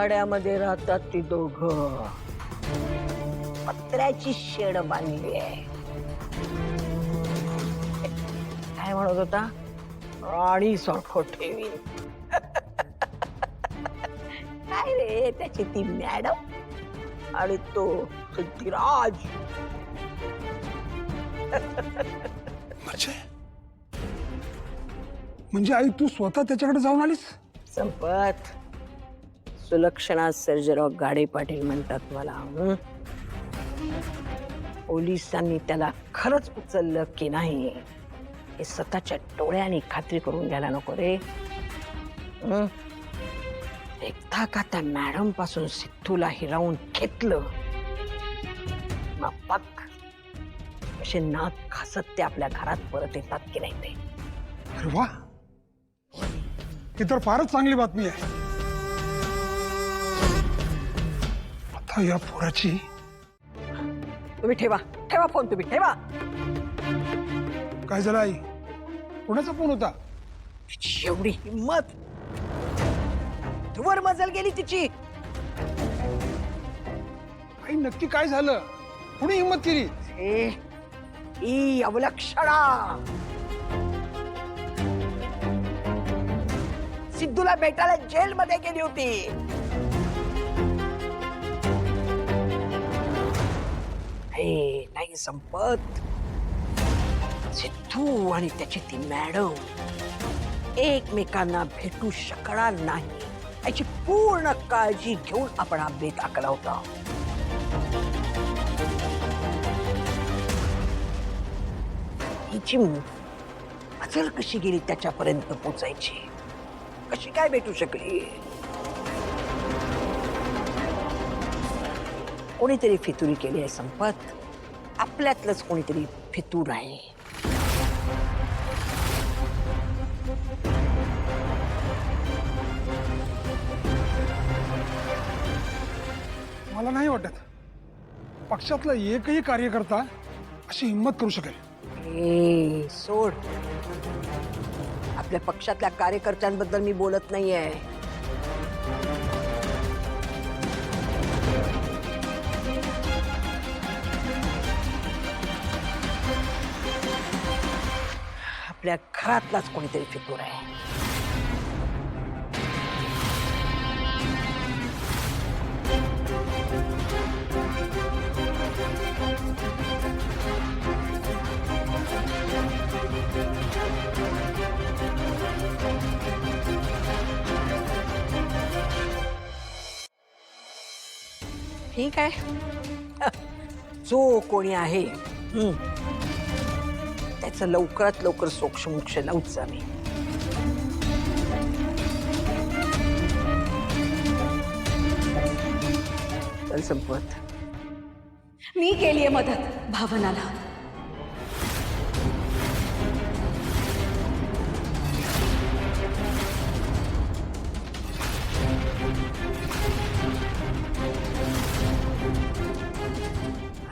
गाड्यामध्ये राहतात ती दोघं. पत्र्याची शेड बांधली आहे. काय म्हणत होता? राणी सारखं ठेवीन. काय रे त्याची ती मॅडम आणि तो सिद्धिराज. म्हणजे आई तू स्वतः त्याच्याकडे जाऊन आलीस? संपत, सुलक्षणा सर्जेराव गाडे पाटील म्हणतात मला. पोलिसांनी त्याला खरंच उचललं की नाही हे स्वतःच्या डोळ्याने खात्री करून घ्यायला नको रे. एकदा का त्या मॅडम पासून सिद्धूला हिरावून घेतलं मग बघ असे नाक खासत ते आपल्या घरात परत येतात की नाही ते. अरे वा, ही तर फारच चांगली बातमी आहे. आता या पोराची. तुम्ही ठेवा ठेवा फोन, तुम्ही ठेवा. काय झालं आई? कोणाचा फोन होता? तिची एवढी हिम्मत, वर मजल गेली तिची. आई नक्की काय झालं? कोणी हिम्मत केली? ही अवलक्षणा सिद्धूला भेटायला जेलमध्ये गेली होती. हे नाही संपत. सिद्धू आणि त्याची ती मॅडम एकमेकांना भेटू शकणार नाही याची पूर्ण काळजी घेऊन आपण हा बेत आखला होता. हिची मजल कशी गेली त्याच्यापर्यंत पोचायची? कशी काय भेटू शकली? कोणीतरी फितुरी केली आहे संपत. आपल्यातलंच कोणीतरी फितूर आहे. मला नाही वाटत पक्षातला एकही कार्यकर्ता अशी हिम्मत करू शकेल. सोड, आपल्या पक्षातल्या कार्यकर्त्यांबद्दल मी बोलत नाहीये. आपल्या घरातलाच कोणीतरी फितूर आहे. ठीक आहे, जो कोणी आहे त्याचं लवकरात लवकर सोक्षमोक्ष लावूच आम्ही. चल संपत. मी केलीये मदत भावनाला.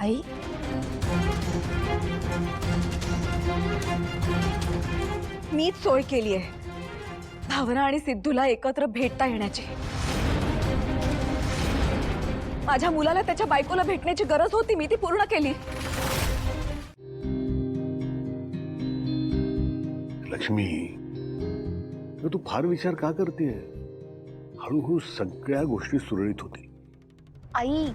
आई, मीच सोय केलीये भावना आणि सिद्धूला एकत्र भेटता येण्याची. माझ्या मुलाला त्याच्या बायकोला भेटण्याची गरज होती, मी ती पूर्ण केली. लक्ष्मी, तू फार विचार का करतेय? हळूहळू सगळ्या गोष्टी सुरळीत होतील. आई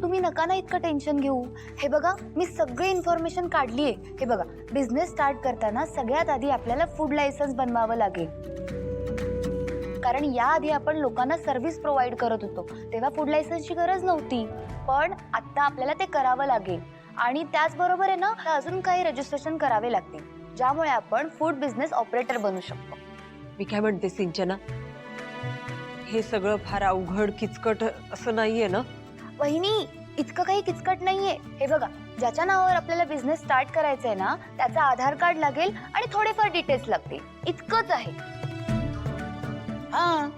तुम्ही नका ना इतकं टेन्शन घेऊ. हे बघा, मी सगळी इन्फॉर्मेशन काढलीये. हे बघा, बिझनेस स्टार्ट करताना सगळ्यात आधी आपल्याला फूड लायसन्स बनवावं लागेल. कारण याआधी आपण लोकांना सर्व्हिस प्रोव्हाइड करत होतो तेव्हा फूड लायसन्सची गरज नव्हती. पण आता आपल्याला ते करावं लागेल. आणि त्याचबरोबर आहे ना, अजून काही रजिस्ट्रेशन करावे लागतील, ज्यामुळे आपण फूड बिझनेस ऑपरेटर बनू शकतो. मी काय म्हणते सिंचना, हे सगळं फार अवघड किचकट असं नाहीये ना? वहिनी, इतकं काही किचकट नाहीये. हे बघा, ज्याच्या नावावर आपल्याला बिझनेस स्टार्ट करायचंय ना, त्याचा आधार कार्ड लागेल आणि थोडेफार डिटेल्स लागतील, इतकंच आहे. हा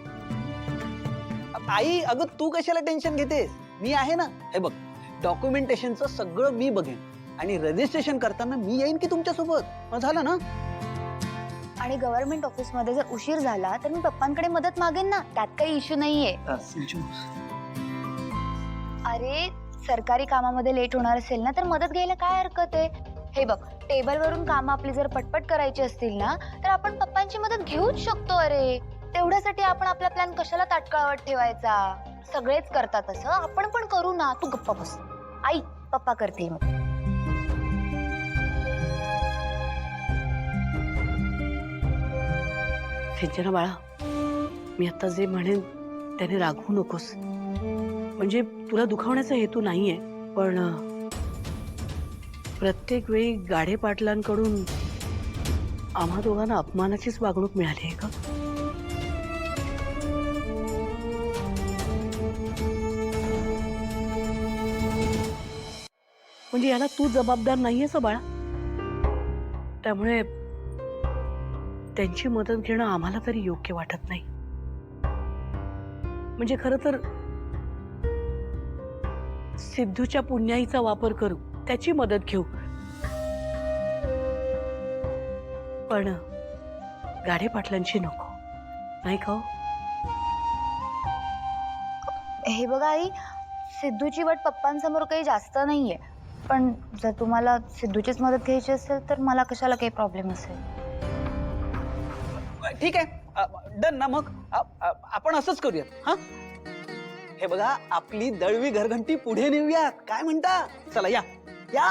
आई, अगं तू कशाला टेन्शन घेतेस? मी आहे ना. हे बघ, डॉक्युमेंटेशनचं सगळं मी बघेन आणि रजिस्ट्रेशन करताना मी येईन की तुमच्या सोबत. झालं ना? आणि गव्हर्नमेंट ऑफिसमध्ये जर उशीर झाला तर मी पप्पांकडे मदत मागेन ना, त्यात काही इश्यू नाहीये. सिंचू, अरे सरकारी कामामध्ये लेट होणार असेल ना तर मदत घ्यायला काय हरकत आहे. हे बघ, टेबलवरून कामं आपली जर पटपट करायची असतील ना तर आपण पप्पांची मदत घेऊच शकतो. अरे तेवढ्यासाठी आपण आपला प्लॅन कशाला ताटकळावत ठेवायचा. सगळेच करतात असं, आपण पण करू ना. तू गप्पा बस. आई, पप्पा करतील मग. सिंचना बाळा, मी आता जे म्हणेन त्याने रागवू नकोस. म्हणजे तुला दुखावण्याचा हेतू नाहीये, पण प्रत्येक वेळी गाढे पाटलांकडून आम्हा दोघांना अपमानाचीच वागणूक मिळाली आहे का? म्हणजे याला तू जबाबदार नाहीयेस बाळा. त्यामुळे त्यांची मदत घेणं आम्हाला तरी योग्य वाटत नाही. म्हणजे खरं तर सिद्धूच्या पुण्याईचा वापर करू, त्याची मदत घेऊ, पण गाढे पाटलांची नको, नाही का? हे बघा आई, सिद्धूची वाट पप्पांसमोर काही जास्त नाहीये, पण जर तुम्हाला सिद्धूचीच मदत घ्यायची असेल तर मला कशाला काही प्रॉब्लेम असेल. ठीक आहे, डन ना. मग आपण असंच करूयात. हा, हे बघा, आपली दळवी घरघंटी पुढे नेऊयात. काय म्हणता? चला या या.